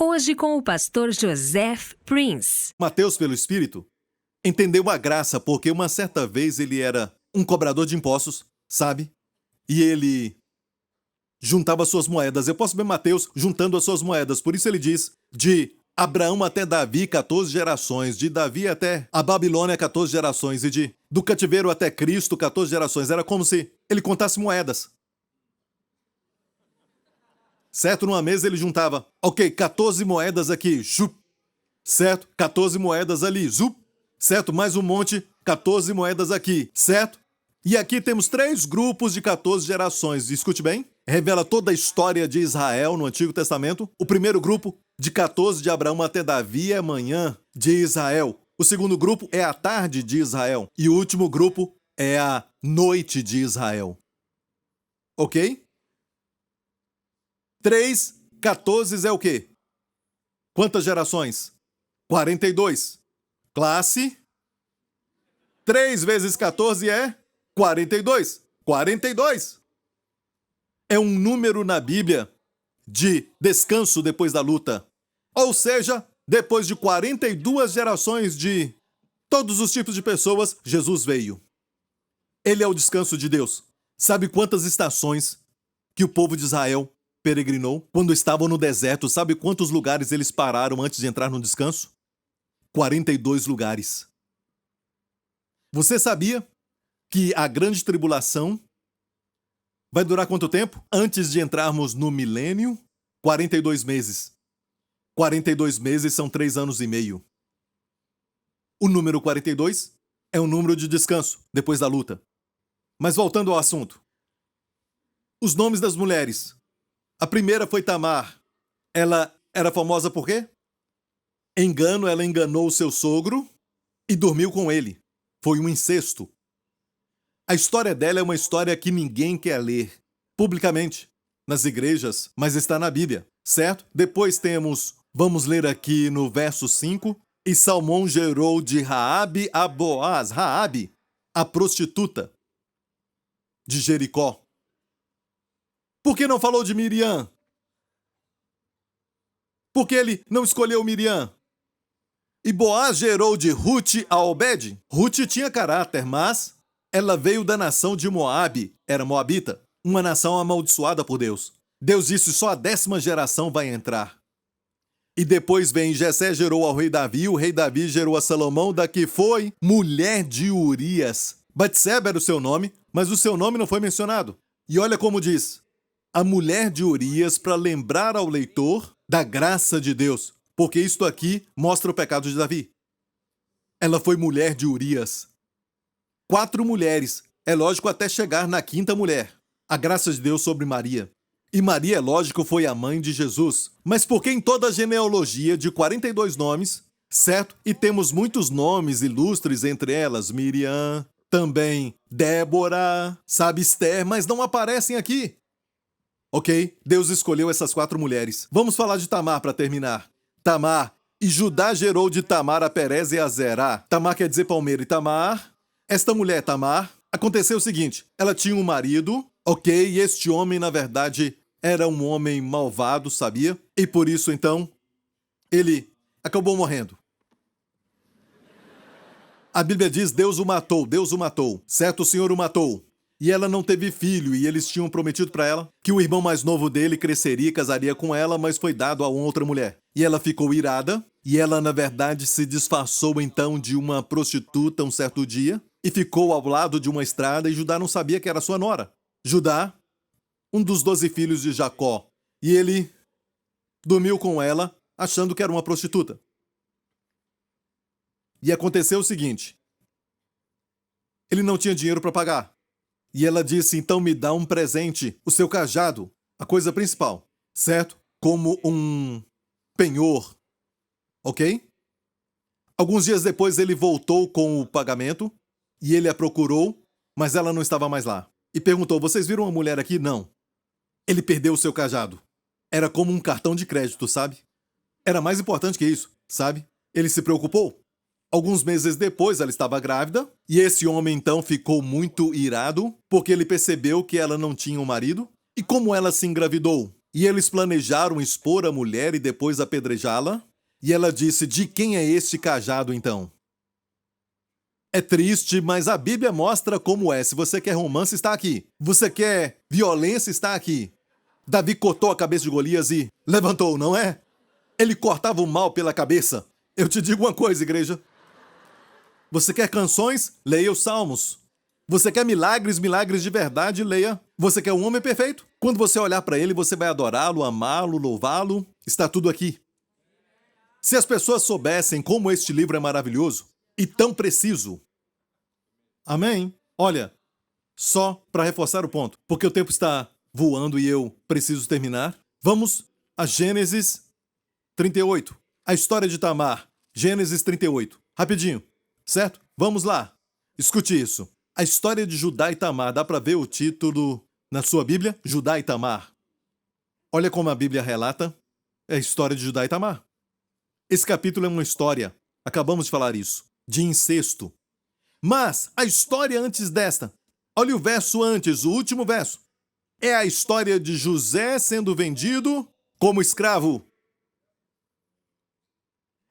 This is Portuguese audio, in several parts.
Hoje com o pastor Joseph Prince. Mateus, pelo Espírito, entendeu a graça porque uma certa vez ele era um cobrador de impostos, sabe? E ele juntava suas moedas. Eu posso ver Mateus juntando as suas moedas. Por isso ele diz, de Abraão até Davi, 14 gerações. De Davi até a Babilônia, 14 gerações. E do cativeiro até Cristo, 14 gerações. Era como se ele contasse moedas. Certo? Numa mesa ele juntava, 14 moedas aqui, chup. Certo? 14 moedas ali, zup. Certo? Mais um monte, 14 moedas aqui, certo? E aqui temos 3 grupos de 14 gerações. Escute bem, revela toda a história de Israel no Antigo Testamento. O primeiro grupo, de 14 de Abraão até Davi, é manhã de Israel. O segundo grupo é a tarde de Israel. E o último grupo é a noite de Israel. Ok? 3, 14 é o quê? Quantas gerações? 42. Classe. 3 vezes 14 é 42. 42. É um número na Bíblia de descanso depois da luta. Ou seja, depois de 42 gerações de todos os tipos de pessoas, Jesus veio. Ele é o descanso de Deus. Sabe quantas estações que o povo de Israel peregrinou quando estavam no deserto? Sabe quantos lugares eles pararam antes de entrar no descanso? 42 lugares. Você sabia que a grande tribulação vai durar quanto tempo? Antes de entrarmos no milênio, 42 meses. 42 meses são 3 anos e meio. O número 42 é um número de descanso depois da luta. Mas voltando ao assunto. Os nomes das mulheres. A primeira foi Tamar. Ela era famosa por quê? Engano, ela enganou o seu sogro e dormiu com ele. Foi um incesto. A história dela é uma história que ninguém quer ler publicamente nas igrejas, mas está na Bíblia, certo? Depois temos, vamos ler aqui no verso 5, e Salmão gerou de Raabe a Boaz. Raabe, a prostituta de Jericó. Por que não falou de Miriam? Por que ele não escolheu Miriam? E Boaz gerou de Rute a Obed. Rute tinha caráter, mas ela veio da nação de Moabe, era moabita, uma nação amaldiçoada por Deus. Deus disse, só a 10ª geração vai entrar. E depois vem Jessé gerou ao rei Davi, o rei Davi gerou a Salomão, da que foi mulher de Urias. Batseba era o seu nome, mas o seu nome não foi mencionado. E olha como diz, a mulher de Urias, para lembrar ao leitor da graça de Deus, porque isto aqui mostra o pecado de Davi. Ela foi mulher de Urias. 4 mulheres, é lógico até chegar na 5ª mulher. A graça de Deus sobre Maria. E Maria, é lógico, foi a mãe de Jesus. Mas por que em toda a genealogia de 42 nomes, certo? E temos muitos nomes ilustres entre elas, Miriam, também Débora, sabe, Esther, mas não aparecem aqui. Ok? Deus escolheu essas 4 mulheres. Vamos falar de Tamar para terminar. Tamar. E Judá gerou de Tamar a Perez e a Zerá. Tamar quer dizer palmeira. E Tamar, esta mulher Tamar, aconteceu o seguinte. Ela tinha um marido, ok? E este homem, na verdade, era um homem malvado, sabia? E por isso, então, ele acabou morrendo. A Bíblia diz, Deus o matou, certo? O Senhor o matou. E ela não teve filho, e eles tinham prometido para ela que o irmão mais novo dele cresceria e casaria com ela, mas foi dado a outra mulher. E ela ficou irada, e ela, na verdade, se disfarçou então de uma prostituta um certo dia, e ficou ao lado de uma estrada, e Judá não sabia que era sua nora. Judá, um dos 12 filhos de Jacó, e ele dormiu com ela, achando que era uma prostituta. E aconteceu o seguinte, ele não tinha dinheiro para pagar. E ela disse, então me dá um presente, o seu cajado, a coisa principal, certo? Como um penhor, ok? Alguns dias depois ele voltou com o pagamento e ele a procurou, mas ela não estava mais lá. E perguntou, vocês viram uma mulher aqui? Não. Ele perdeu o seu cajado. Era como um cartão de crédito, sabe? Era mais importante que isso, sabe? Ele se preocupou. Alguns meses depois, ela estava grávida, e esse homem então ficou muito irado, porque ele percebeu que ela não tinha um marido. E como ela se engravidou? E eles planejaram expor a mulher e depois apedrejá-la. E ela disse: de quem é este cajado então? É triste, mas a Bíblia mostra como é. Se você quer romance, está aqui. Você quer violência, está aqui. Davi cortou a cabeça de Golias e levantou, não é? Ele cortava o mal pela cabeça. Eu te digo uma coisa, igreja. Você quer canções? Leia os Salmos. Você quer milagres, milagres de verdade? Leia. Você quer um homem perfeito? Quando você olhar para ele, você vai adorá-lo, amá-lo, louvá-lo. Está tudo aqui. Se as pessoas soubessem como este livro é maravilhoso e tão preciso. Amém? Olha, só para reforçar o ponto, porque o tempo está voando e eu preciso terminar. Vamos a Gênesis 38. A história de Tamar. Gênesis 38. Rapidinho, certo? Vamos lá. Escute isso. A história de Judá e Tamar. Dá para ver o título na sua Bíblia? Judá e Tamar. Olha como a Bíblia relata a história de Judá e Tamar. Esse capítulo é uma história, acabamos de falar isso, de incesto. Mas a história antes desta, olha o verso antes, o último verso. É a história de José sendo vendido como escravo.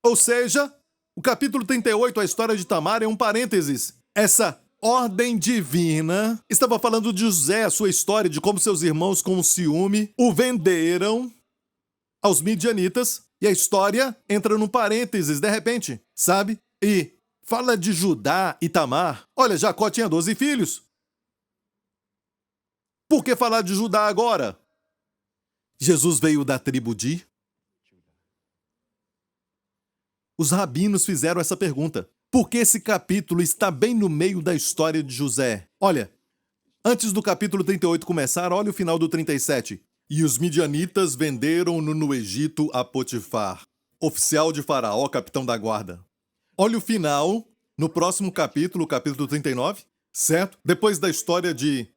Ou seja, o capítulo 38, a história de Tamar, é um parênteses. Essa ordem divina estava falando de José, a sua história, de como seus irmãos com ciúme o venderam aos midianitas. E a história entra num parênteses, de repente, sabe? E fala de Judá e Tamar. Olha, Jacó tinha 12 filhos. Por que falar de Judá agora? Jesus veio da tribo de... Os rabinos fizeram essa pergunta. Por que esse capítulo está bem no meio da história de José? Olha, antes do capítulo 38 começar, olha o final do 37. E os midianitas venderam-no no Egito a Potifar, oficial de Faraó, capitão da guarda. Olha o final, no próximo capítulo, capítulo 39, certo? Depois da história de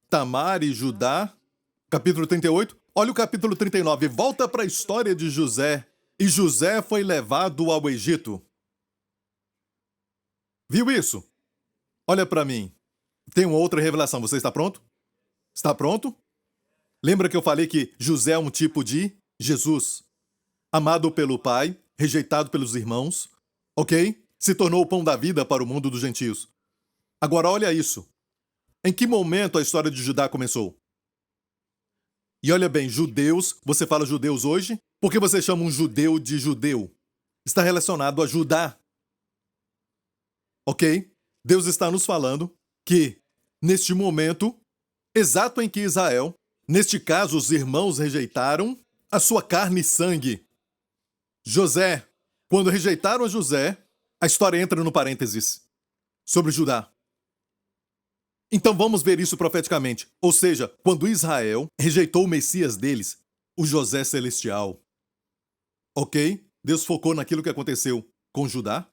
Tamar e Judá, capítulo 38. Olha o capítulo 39, volta para a história de José. E José foi levado ao Egito. Viu isso? Olha para mim. Tem uma outra revelação. Você está pronto? Está pronto? Lembra que eu falei que José é um tipo de Jesus? Amado pelo Pai, rejeitado pelos irmãos, ok? Se tornou o pão da vida para o mundo dos gentios. Agora olha isso. Em que momento a história de Judá começou? E olha bem, judeus, você fala judeus hoje? Por que você chama um judeu de judeu? Está relacionado a Judá. Ok? Deus está nos falando que, neste momento, exato em que Israel, neste caso os irmãos rejeitaram a sua carne e sangue. José, quando rejeitaram a José, a história entra no parênteses sobre Judá. Então vamos ver isso profeticamente. Ou seja, quando Israel rejeitou o Messias deles, o José celestial. Ok? Deus focou naquilo que aconteceu com Judá.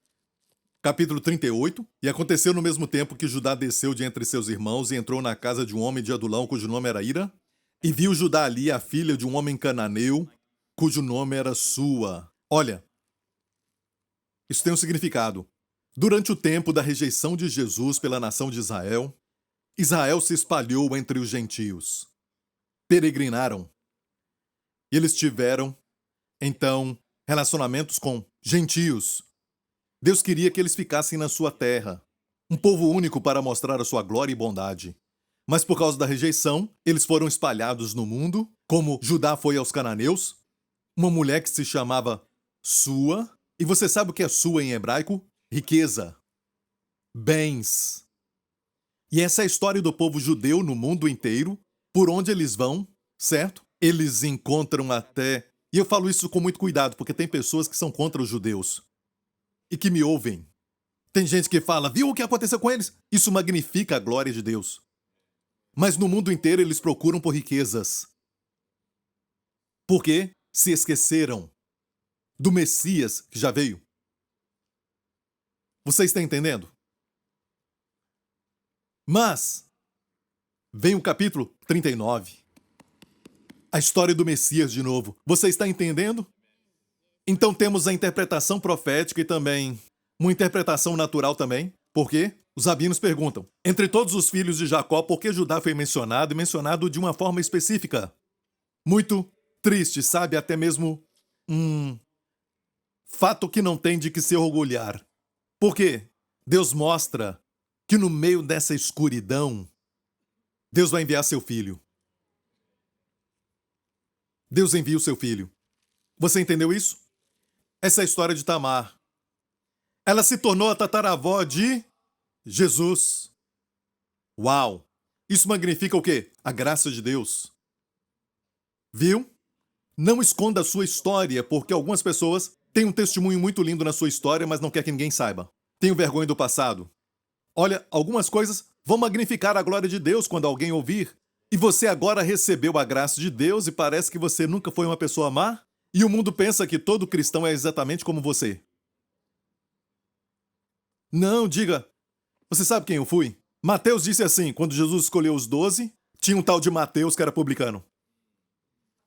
Capítulo 38. E aconteceu no mesmo tempo que Judá desceu de entre seus irmãos e entrou na casa de um homem de Adulão, cujo nome era Ira. E viu Judá ali a filha de um homem cananeu, cujo nome era Sua. Olha, isso tem um significado. Durante o tempo da rejeição de Jesus pela nação de Israel, Israel se espalhou entre os gentios. Peregrinaram. E eles tiveram, então, relacionamentos com gentios. Deus queria que eles ficassem na sua terra, um povo único para mostrar a sua glória e bondade. Mas por causa da rejeição, eles foram espalhados no mundo, como Judá foi aos cananeus, uma mulher que se chamava Sua. E você sabe o que é Sua em hebraico? Riqueza. Bens. E essa é a história do povo judeu no mundo inteiro, por onde eles vão, certo? Eles encontram até... E eu falo isso com muito cuidado, porque tem pessoas que são contra os judeus e que me ouvem. Tem gente que fala, viu o que aconteceu com eles? Isso magnifica a glória de Deus. Mas no mundo inteiro eles procuram por riquezas. Porque se esqueceram do Messias que já veio. Você está entendendo? Mas vem o capítulo 39. A história do Messias de novo. Você está entendendo? Então temos a interpretação profética e também uma interpretação natural também. Por quê? Os rabinos perguntam, entre todos os filhos de Jacó, por que Judá foi mencionado e mencionado de uma forma específica? Muito triste, sabe? Até mesmo um fato que não tem de que se orgulhar. Por quê? Deus mostra que no meio dessa escuridão, Deus vai enviar seu filho. Deus envia o seu filho. Você entendeu isso? Essa é a história de Tamar. Ela se tornou a tataravó de Jesus. Uau! Isso magnifica o quê? A graça de Deus. Viu? Não esconda a sua história, porque algumas pessoas têm um testemunho muito lindo na sua história, mas não quer que ninguém saiba. Tenho vergonha do passado. Olha, algumas coisas vão magnificar a glória de Deus quando alguém ouvir. E você agora recebeu a graça de Deus e parece que você nunca foi uma pessoa má? E o mundo pensa que todo cristão é exatamente como você. Não, diga. Você sabe quem eu fui? Mateus disse assim, quando Jesus escolheu os 12, tinha um tal de Mateus que era publicano.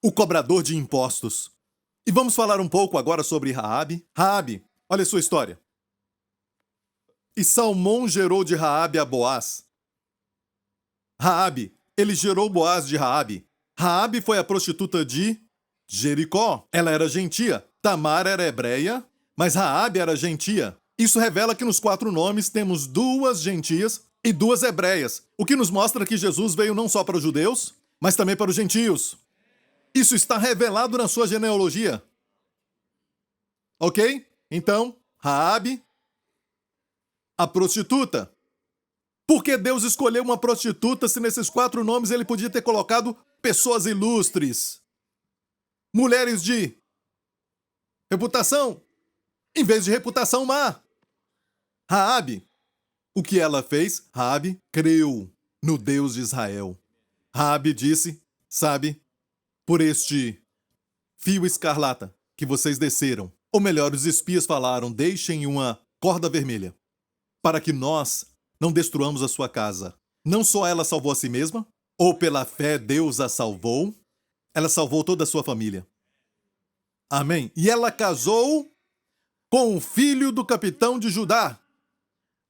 O cobrador de impostos. E vamos falar um pouco agora sobre Raabe. Raabe, olha a sua história. E Salmão gerou de Raabe a Boaz. Raabe, ele gerou Boaz de Raabe. Raabe foi a prostituta de Jericó. Ela era gentia. Tamar era hebreia, mas Raabe era gentia. Isso revela que nos 4 nomes temos 2 gentias e 2 hebreias, o que nos mostra que Jesus veio não só para os judeus, mas também para os gentios. Isso está revelado na sua genealogia. Ok? Então, Raabe, a prostituta. Por que Deus escolheu uma prostituta se nesses 4 nomes ele podia ter colocado pessoas ilustres? Mulheres de reputação, em vez de reputação má. Raabe, o que ela fez? Raabe creu no Deus de Israel. Raabe disse, sabe, por este fio escarlata que vocês desceram, ou melhor, os espias falaram, deixem uma corda vermelha, para que nós não destruamos a sua casa. Não só ela salvou a si mesma, ou pela fé Deus a salvou, ela salvou toda a sua família. Amém? E ela casou com o filho do capitão de Judá.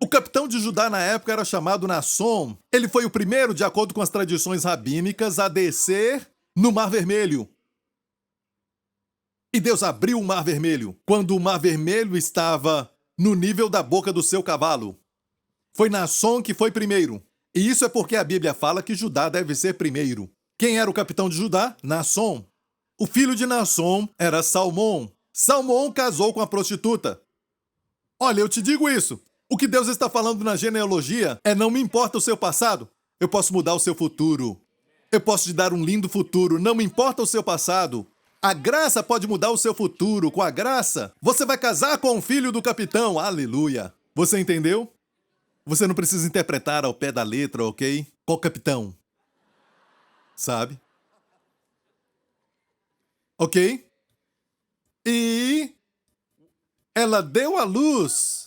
O capitão de Judá na época era chamado Nassom. Ele foi o primeiro, de acordo com as tradições rabínicas, a descer no Mar Vermelho. E Deus abriu o Mar Vermelho quando o Mar Vermelho estava no nível da boca do seu cavalo. Foi Nassom que foi primeiro. E isso é porque a Bíblia fala que Judá deve ser primeiro. Quem era o capitão de Judá? Nassom. O filho de Nassom era Salmão. Salmão casou com a prostituta. Olha, eu te digo isso. O que Deus está falando na genealogia é não me importa o seu passado, eu posso mudar o seu futuro. Eu posso te dar um lindo futuro, não me importa o seu passado. A graça pode mudar o seu futuro. Com a graça, você vai casar com o filho do capitão. Aleluia. Você entendeu? Você não precisa interpretar ao pé da letra, ok? Qual capitão? Sabe? Ok? E ela deu à luz.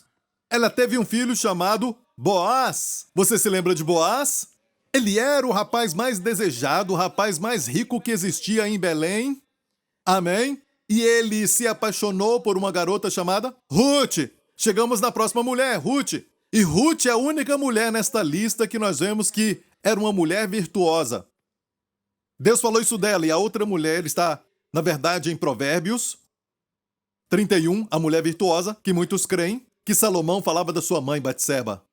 Ela teve um filho chamado Boaz. Você se lembra de Boaz? Ele era o rapaz mais desejado, o rapaz mais rico que existia em Belém. Amém? E ele se apaixonou por uma garota chamada Ruth. Chegamos na próxima mulher, Ruth. E Ruth é a única mulher nesta lista que nós vemos que era uma mulher virtuosa. Deus falou isso dela, e a outra mulher está, na verdade, em Provérbios 31, a mulher virtuosa, que muitos creem que Salomão falava da sua mãe, Batseba.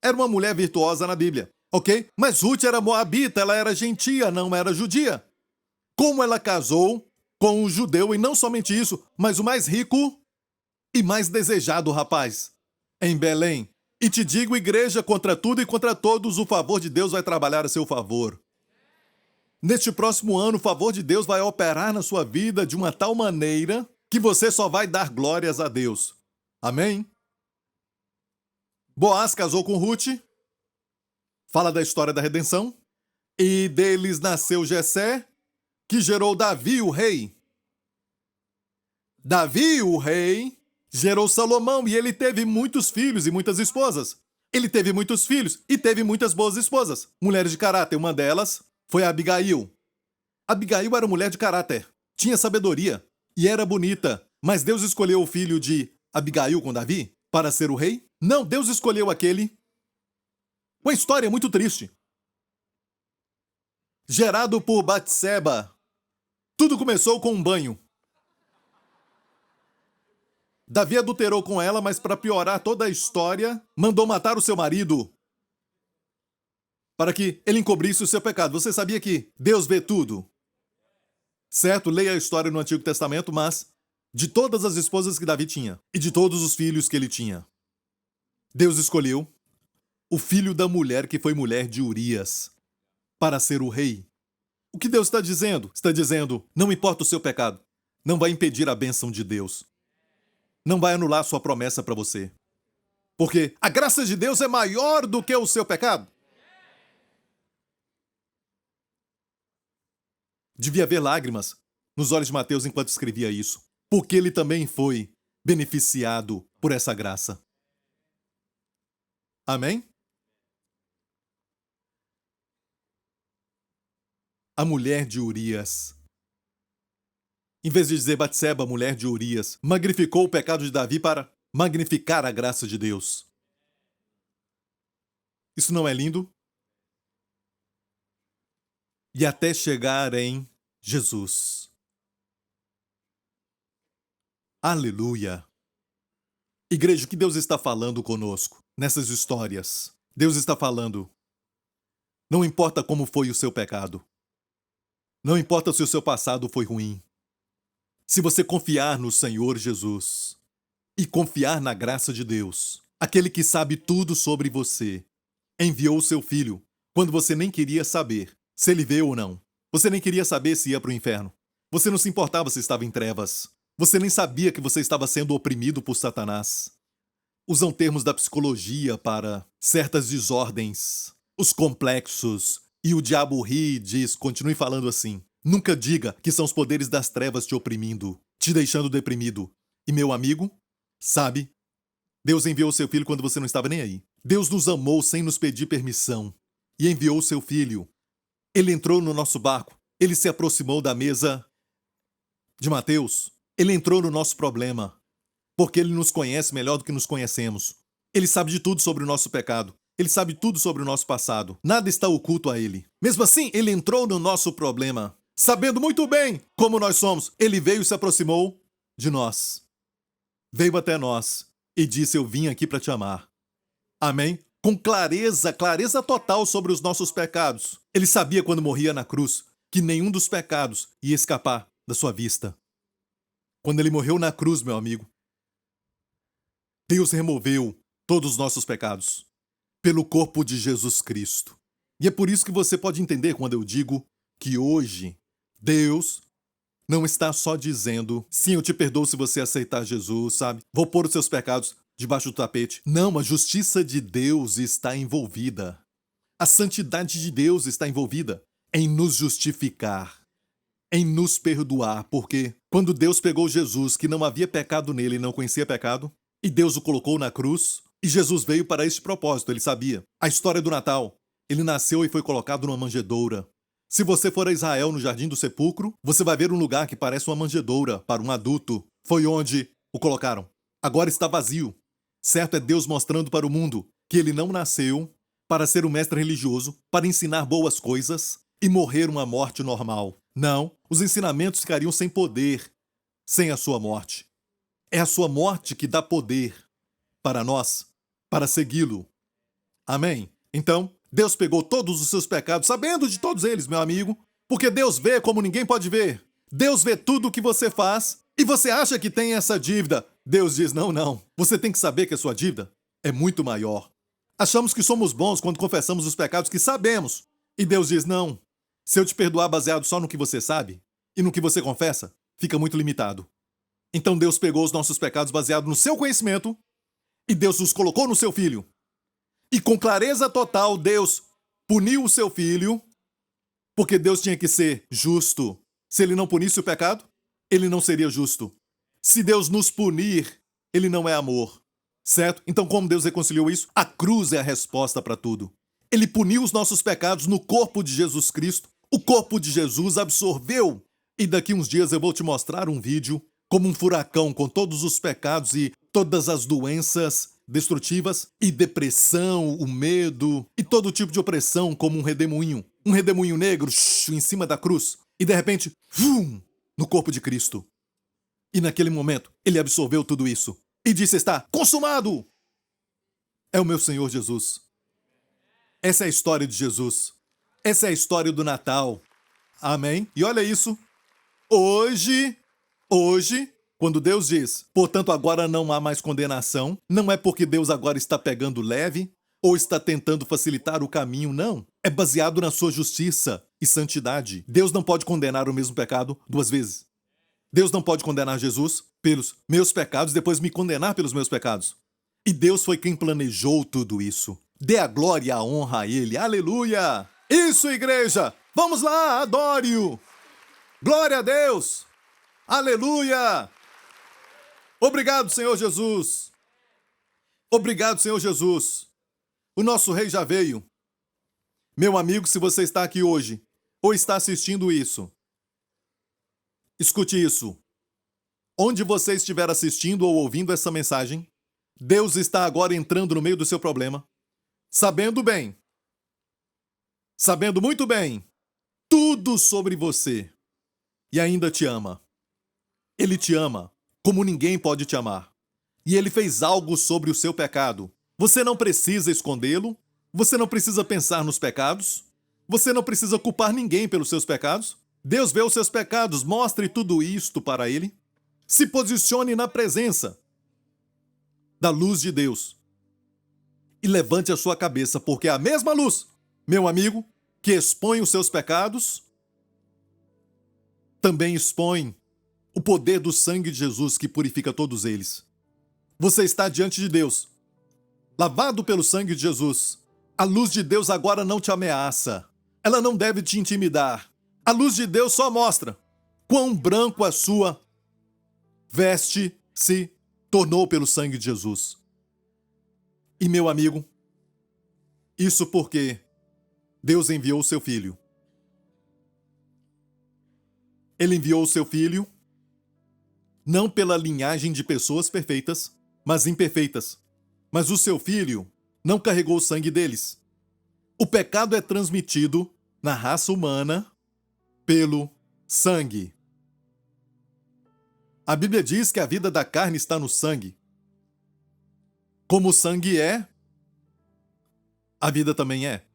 Era uma mulher virtuosa na Bíblia, ok? Mas Ruth era moabita, ela era gentia, não era judia. Como ela casou com um judeu, e não somente isso, mas o mais rico e mais desejado rapaz, em Belém. E te digo, igreja, contra tudo e contra todos, o favor de Deus vai trabalhar a seu favor. Neste próximo ano, o favor de Deus vai operar na sua vida de uma tal maneira que você só vai dar glórias a Deus. Amém? Boaz casou com Ruth, fala da história da redenção, e deles nasceu Jessé, que gerou Davi, o rei. Davi, o rei, gerou Salomão, e ele teve muitos filhos e muitas esposas. Ele teve muitos filhos e teve muitas boas esposas, mulheres de caráter. Uma delas foi a Abigail. Abigail era mulher de caráter, tinha sabedoria e era bonita, mas Deus escolheu o filho de Abigail com Davi para ser o rei? Não, Deus escolheu aquele. Uma história muito triste. Gerado por Batseba. Tudo começou com um banho. Davi adulterou com ela, mas para piorar toda a história, mandou matar o seu marido para que ele encobrisse o seu pecado. Você sabia que Deus vê tudo? Certo? Leia a história no Antigo Testamento, mas de todas as esposas que Davi tinha e de todos os filhos que ele tinha, Deus escolheu o filho da mulher que foi mulher de Urias para ser o rei. O que Deus está dizendo? Está dizendo, não importa o seu pecado, não vai impedir a bênção de Deus. Não vai anular a sua promessa para você. Porque a graça de Deus é maior do que o seu pecado. Devia haver lágrimas nos olhos de Mateus enquanto escrevia isso, porque ele também foi beneficiado por essa graça. Amém? A mulher de Urias, em vez de dizer Batseba, mulher de Urias, magnificou o pecado de Davi para magnificar a graça de Deus. Isso não é lindo? E até chegar em Jesus. Aleluia! Igreja, o que Deus está falando conosco nessas histórias? Deus está falando, não importa como foi o seu pecado. Não importa se o seu passado foi ruim. Se você confiar no Senhor Jesus e confiar na graça de Deus, aquele que sabe tudo sobre você, enviou o seu filho quando você nem queria saber se ele veio ou não. Você nem queria saber se ia para o inferno. Você não se importava se estava em trevas. Você nem sabia que você estava sendo oprimido por Satanás. Usam termos da psicologia para certas desordens, os complexos, e o diabo ri e diz, continue falando assim. Nunca diga que são os poderes das trevas te oprimindo, te deixando deprimido. E meu amigo, sabe, Deus enviou o seu filho quando você não estava nem aí. Deus nos amou sem nos pedir permissão e enviou o seu filho. Ele entrou no nosso barco, ele se aproximou da mesa de Mateus, ele entrou no nosso problema, porque ele nos conhece melhor do que nos conhecemos. Ele sabe de tudo sobre o nosso pecado. Ele sabe tudo sobre o nosso passado. Nada está oculto a ele. Mesmo assim, ele entrou no nosso problema. Sabendo muito bem como nós somos, ele veio e se aproximou de nós. Veio até nós e disse, eu vim aqui para te amar. Amém? Com clareza, clareza total sobre os nossos pecados. Ele sabia quando morria na cruz que nenhum dos pecados ia escapar da sua vista. Quando ele morreu na cruz, meu amigo, Deus removeu todos os nossos pecados pelo corpo de Jesus Cristo. E é por isso que você pode entender quando eu digo que hoje Deus não está só dizendo, sim, eu te perdoo se você aceitar Jesus, sabe? Vou pôr os seus pecados debaixo do tapete. Não, a justiça de Deus está envolvida. A santidade de Deus está envolvida em nos justificar, em nos perdoar, porque quando Deus pegou Jesus, que não havia pecado nele e não conhecia pecado, e Deus o colocou na cruz, e Jesus veio para este propósito, ele sabia. A história do Natal, ele nasceu e foi colocado numa manjedoura. Se você for a Israel no Jardim do Sepulcro, você vai ver um lugar que parece uma manjedoura para um adulto. Foi onde o colocaram. Agora está vazio. Certo, é Deus mostrando para o mundo que ele não nasceu para ser um mestre religioso, para ensinar boas coisas e morrer uma morte normal. Não, os ensinamentos ficariam sem poder, sem a sua morte. É a sua morte que dá poder para nós, para segui-lo. Amém? Então, Deus pegou todos os seus pecados, sabendo de todos eles, meu amigo, porque Deus vê como ninguém pode ver. Deus vê tudo o que você faz e você acha que tem essa dívida. Deus diz, não, não. Você tem que saber que a sua dívida é muito maior. Achamos que somos bons quando confessamos os pecados que sabemos. E Deus diz, não. Se eu te perdoar baseado só no que você sabe e no que você confessa, fica muito limitado. Então Deus pegou os nossos pecados baseado no seu conhecimento e Deus os colocou no seu filho. E com clareza total, Deus puniu o seu filho, porque Deus tinha que ser justo. Se ele não punisse o pecado, ele não seria justo. Se Deus nos punir, ele não é amor. Certo? Então, como Deus reconciliou isso? A cruz é a resposta para tudo. Ele puniu os nossos pecados no corpo de Jesus Cristo. O corpo de Jesus absorveu. E daqui uns dias eu vou te mostrar um vídeo como um furacão com todos os pecados e todas as doenças destrutivas e depressão, o medo e todo tipo de opressão como um redemoinho negro em cima da cruz. E de repente, vum, no corpo de Cristo. E naquele momento, ele absorveu tudo isso e disse: está consumado! É o meu Senhor Jesus. Essa é a história de Jesus. Essa é a história do Natal. Amém? E olha isso. Hoje, quando Deus diz, portanto agora não há mais condenação, não é porque Deus agora está pegando leve ou está tentando facilitar o caminho, não. É baseado na sua justiça e santidade. Deus não pode condenar o mesmo pecado duas vezes. Deus não pode condenar Jesus pelos meus pecados e depois me condenar pelos meus pecados. E Deus foi quem planejou tudo isso. Dê a glória e a honra a Ele. Aleluia! Isso, igreja! Vamos lá, adore-o! Glória a Deus! Aleluia! Obrigado, Senhor Jesus! Obrigado, Senhor Jesus! O nosso rei já veio. Meu amigo, se você está aqui hoje ou está assistindo isso, escute isso. Onde você estiver assistindo ou ouvindo essa mensagem, Deus está agora entrando no meio do seu problema, sabendo muito bem, tudo sobre você. E ainda te ama. Ele te ama como ninguém pode te amar. E ele fez algo sobre o seu pecado. Você não precisa escondê-lo. Você não precisa pensar nos pecados. Você não precisa culpar ninguém pelos seus pecados. Deus vê os seus pecados. Mostre tudo isto para ele. Se posicione na presença da luz de Deus. E levante a sua cabeça, porque a mesma luz, meu amigo, que expõe os seus pecados, também expõe o poder do sangue de Jesus que purifica todos eles. Você está diante de Deus, lavado pelo sangue de Jesus. A luz de Deus agora não te ameaça. Ela não deve te intimidar. A luz de Deus só mostra quão branco a sua veste se tornou pelo sangue de Jesus. E meu amigo, isso porque Deus enviou o seu Filho. Ele enviou o seu Filho não pela linhagem de pessoas perfeitas, mas imperfeitas. Mas o seu Filho não carregou o sangue deles. O pecado é transmitido na raça humana pelo sangue. A Bíblia diz que a vida da carne está no sangue. Como o sangue é, a vida também é.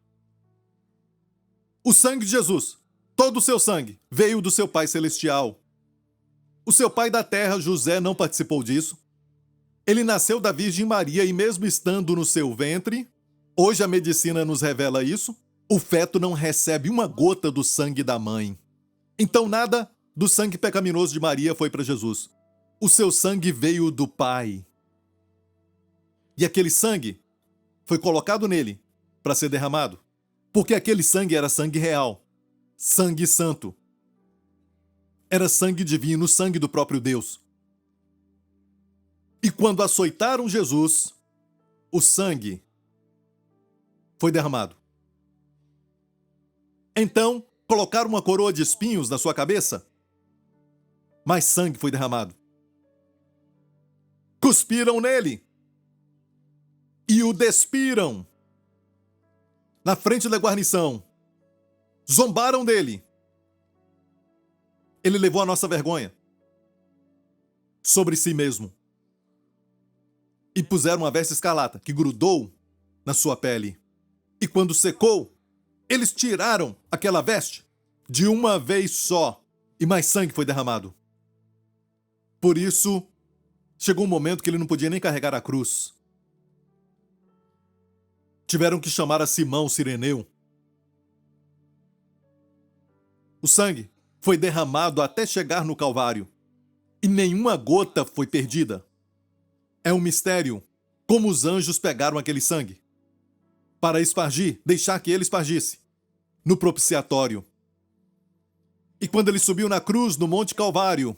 O sangue de Jesus, todo o seu sangue, veio do seu Pai Celestial. O seu pai da terra, José, não participou disso. Ele nasceu da Virgem Maria e mesmo estando no seu ventre, hoje a medicina nos revela isso, o feto não recebe uma gota do sangue da mãe. Então nada do sangue pecaminoso de Maria foi para Jesus. O seu sangue veio do Pai. E aquele sangue foi colocado nele para ser derramado. Porque aquele sangue era sangue real, sangue santo. Era sangue divino, sangue do próprio Deus. E quando açoitaram Jesus, o sangue foi derramado. Então, colocaram uma coroa de espinhos na sua cabeça, mas sangue foi derramado. Cuspiram nele e o despiram na frente da guarnição. Zombaram dele. Ele levou a nossa vergonha sobre si mesmo. E puseram uma veste escarlata que grudou na sua pele. E quando secou, eles tiraram aquela veste de uma vez só. E mais sangue foi derramado. Por isso, chegou um momento que ele não podia nem carregar a cruz. Tiveram que chamar a Simão, o Cireneu. O sangue foi derramado até chegar no Calvário. E nenhuma gota foi perdida. É um mistério como os anjos pegaram aquele sangue para espargir, deixar que ele espargisse no propiciatório. E quando ele subiu na cruz no Monte Calvário,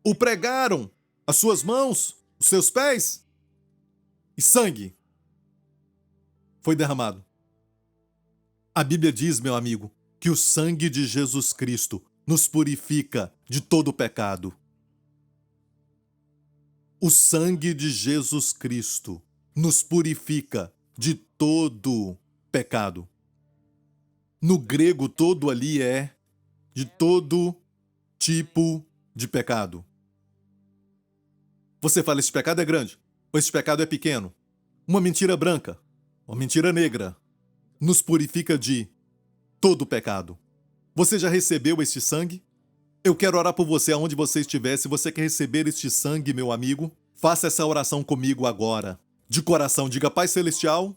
o pregaram as suas mãos, os seus pés, e sangue foi derramado. A Bíblia diz, meu amigo, que o sangue de Jesus Cristo nos purifica de todo o pecado. O sangue de Jesus Cristo nos purifica de todo pecado. No grego, todo ali é de todo tipo de pecado. Você fala, esse pecado é grande, ou esse pecado é pequeno. Uma mentira branca, uma mentira negra, nos purifica de todo pecado. Você já recebeu este sangue? Eu quero orar por você aonde você estiver. Se você quer receber este sangue, meu amigo, faça essa oração comigo agora. De coração, diga: Pai Celestial,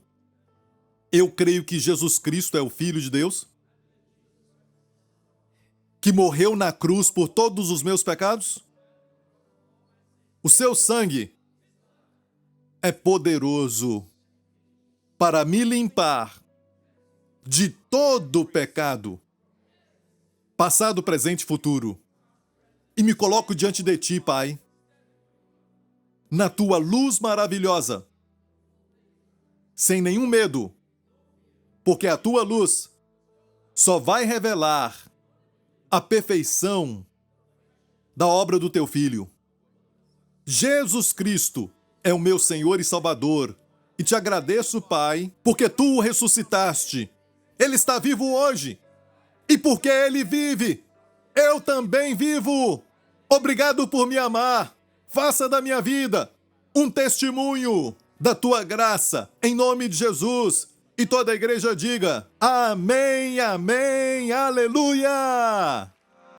eu creio que Jesus Cristo é o Filho de Deus, que morreu na cruz por todos os meus pecados. O seu sangue é poderoso para me limpar de todo pecado, passado, presente e futuro. E me coloco diante de ti, Pai, na tua luz maravilhosa, sem nenhum medo, porque a tua luz só vai revelar a perfeição da obra do teu Filho. Jesus Cristo é o meu Senhor e Salvador. E te agradeço, Pai, porque tu o ressuscitaste. Ele está vivo hoje. E porque ele vive, eu também vivo. Obrigado por me amar. Faça da minha vida um testemunho da tua graça, em nome de Jesus. E toda a igreja diga: amém, amém, aleluia!